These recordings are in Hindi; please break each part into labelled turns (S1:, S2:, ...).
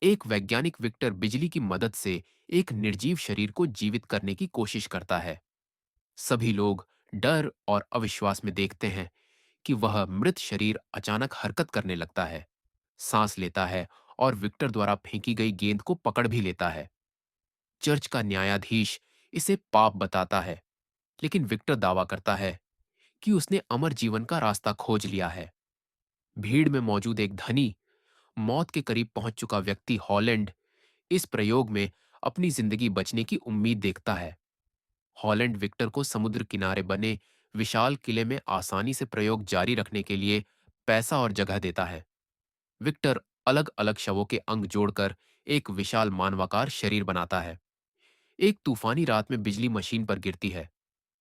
S1: एक वैज्ञानिक विक्टर बिजली की मदद से एक निर्जीव शरीर को जीवित करने की कोशिश करता है। सभी लोग डर और अविश्वास में देखते हैं कि वह मृत शरीर अचानक हरकत करने लगता है, सांस लेता है और विक्टर द्वारा फेंकी गई गेंद को पकड़ भी लेता है। चर्च का न्यायाधीश इसे पाप बताता है, लेकिन विक्टर दावा करता है कि उसने अमर जीवन का रास्ता खोज लिया है। भीड़ में मौजूद एक धनी, मौत के करीब पहुंच चुका व्यक्ति हॉलैंड इस प्रयोग में अपनी जिंदगी बचने की उम्मीद देखता है। हॉलैंड विक्टर को समुद्र किनारे बने विशाल किले में आसानी से प्रयोग जारी रखने के लिए पैसा और जगह देता है। विक्टर अलग अलग शवों के अंग जोड़कर एक विशाल मानवाकार शरीर बनाता है। एक तूफानी रात में बिजली मशीन पर गिरती है,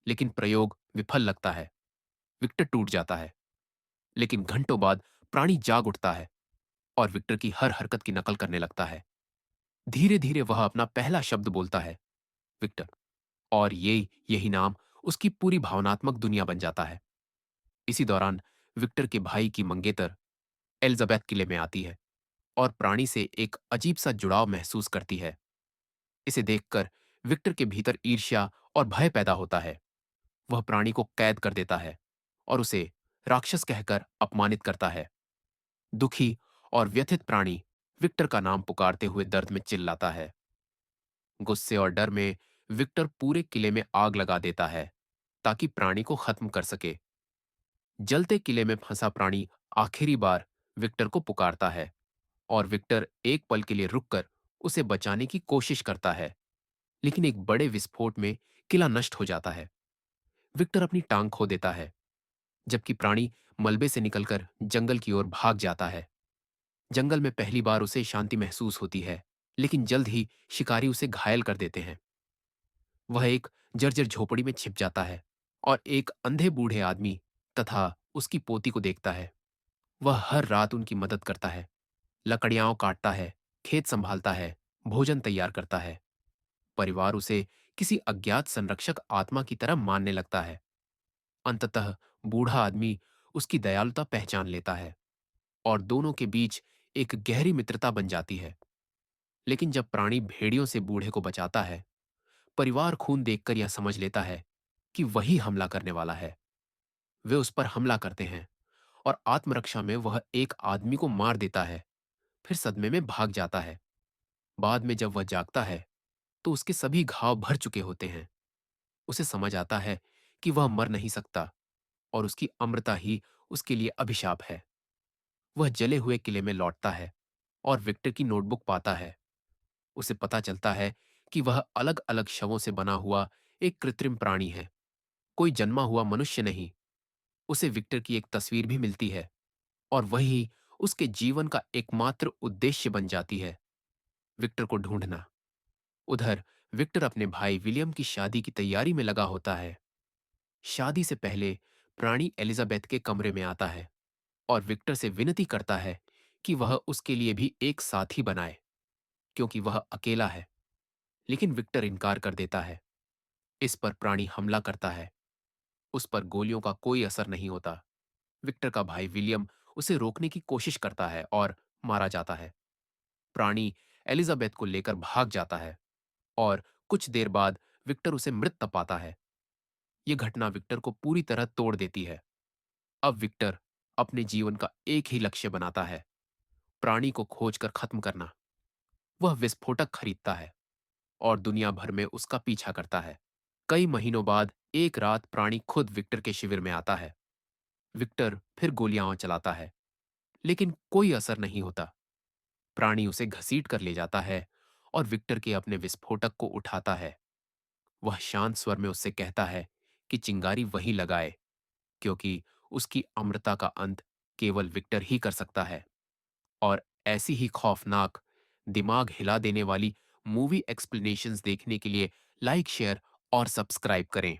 S1: लेकिन प्रयोग विफल लगता है। विक्टर टूट जाता है, लेकिन घंटों बाद प्राणी जाग उठता है और विक्टर की हर हरकत की नकल करने लगता है। धीरे धीरे वह अपना पहला शब्द बोलता है, विक्टर। और यही नाम उसकी पूरी भावनात्मक दुनिया बन जाता है। इसी दौरान विक्टर के भाई की मंगेतर एलिजाबेथ किले में आती है और प्राणी से एक अजीब सा जुड़ाव महसूस करती है। इसे देखकर विक्टर के भीतर ईर्ष्या और भय पैदा होता है। वह प्राणी को कैद कर देता है और उसे राक्षस कहकर अपमानित करता है। दुखी और व्यथित प्राणी विक्टर का नाम पुकारते हुए दर्द में चिल्लाता है। गुस्से और डर में विक्टर पूरे किले में आग लगा देता है ताकि प्राणी को खत्म कर सके। जलते किले में फंसा प्राणी आखिरी बार विक्टर को पुकारता है और विक्टर एक पल के लिए रुककर उसे बचाने की कोशिश करता है, लेकिन एक बड़े विस्फोट में किला नष्ट हो जाता है। विक्टर अपनी टांग खो देता है, जबकि प्राणी मलबे से निकलकर जंगल की ओर भाग जाता है। जंगल में पहली बार उसे शांति महसूस होती है, लेकिन जल्द ही शिकारी उसे घायल कर देते हैं। वह एक जर्जर झोपड़ी में छिप जाता है और एक अंधे बूढ़े आदमी तथा उसकी पोती को देखता है। वह हर रात उनकी मदद करता है, लकड़ियां काटता है, खेत संभालता है, भोजन तैयार करता है। परिवार उसे किसी अज्ञात संरक्षक आत्मा की तरह मानने लगता है। अंततः बूढ़ा आदमी उसकी दयालुता पहचान लेता है और दोनों के बीच एक गहरी मित्रता बन जाती है। लेकिन जब प्राणी भेड़ियों से बूढ़े को बचाता है, परिवार खून देखकर यह समझ लेता है कि वही हमला करने वाला है। वे उस पर हमला करते हैं और आत्मरक्षा में वह एक आदमी को मार देता है, फिर सदमे में भाग जाता है। बाद में जब वह जागता है, तो उसके सभी घाव भर चुके होते हैं। उसे समझ आता है कि वह मर नहीं सकता और उसकी अमरता ही उसके लिए अभिशाप है। वह जले हुए किले में लौटता है और विक्टर की नोटबुक पाता है। उसे पता चलता है कि वह अलग अलग शवों से बना हुआ एक कृत्रिम प्राणी है, कोई जन्मा हुआ मनुष्य नहीं। उसे विक्टर की एक तस्वीर भी मिलती है और वही उसके जीवन का एकमात्र उद्देश्य बन जाती है, विक्टर को ढूंढना। उधर विक्टर अपने भाई विलियम की शादी की तैयारी में लगा होता है। शादी से पहले प्राणी एलिजाबेथ के कमरे में आता है और विक्टर से विनती करता है कि वह उसके लिए भी एक साथी बनाए, क्योंकि वह अकेला है। लेकिन विक्टर इनकार कर देता है। इस पर प्राणी हमला करता है। उस पर गोलियों का कोई असर नहीं होता। विक्टर का भाई विलियम उसे रोकने की कोशिश करता है और मारा जाता है। प्राणी एलिजाबेथ को लेकर भाग जाता है और कुछ देर बाद विक्टर उसे मृत पाता है। यह घटना विक्टर को पूरी तरह तोड़ देती है। अब विक्टर अपने जीवन का एक ही लक्ष्य बनाता है, प्राणी को खोजकर खत्म करना। वह विस्फोटक खरीदता है और दुनिया भर में उसका पीछा करता है। कई महीनों बाद एक रात प्राणी खुद विक्टर के शिविर में आता है। विक्टर फिर गोलियां चलाता है, लेकिन कोई असर नहीं होता। प्राणी उसे घसीट कर ले जाता है और विक्टर के अपने विस्फोटक को उठाता है। वह शांत स्वर में उससे कहता है कि चिंगारी वही लगाए, क्योंकि उसकी अमरता का अंत केवल विक्टर ही कर सकता है। और ऐसी ही खौफनाक, दिमाग हिला देने वाली मूवी एक्सप्लेनेशंस देखने के लिए लाइक, शेयर और सब्सक्राइब करें।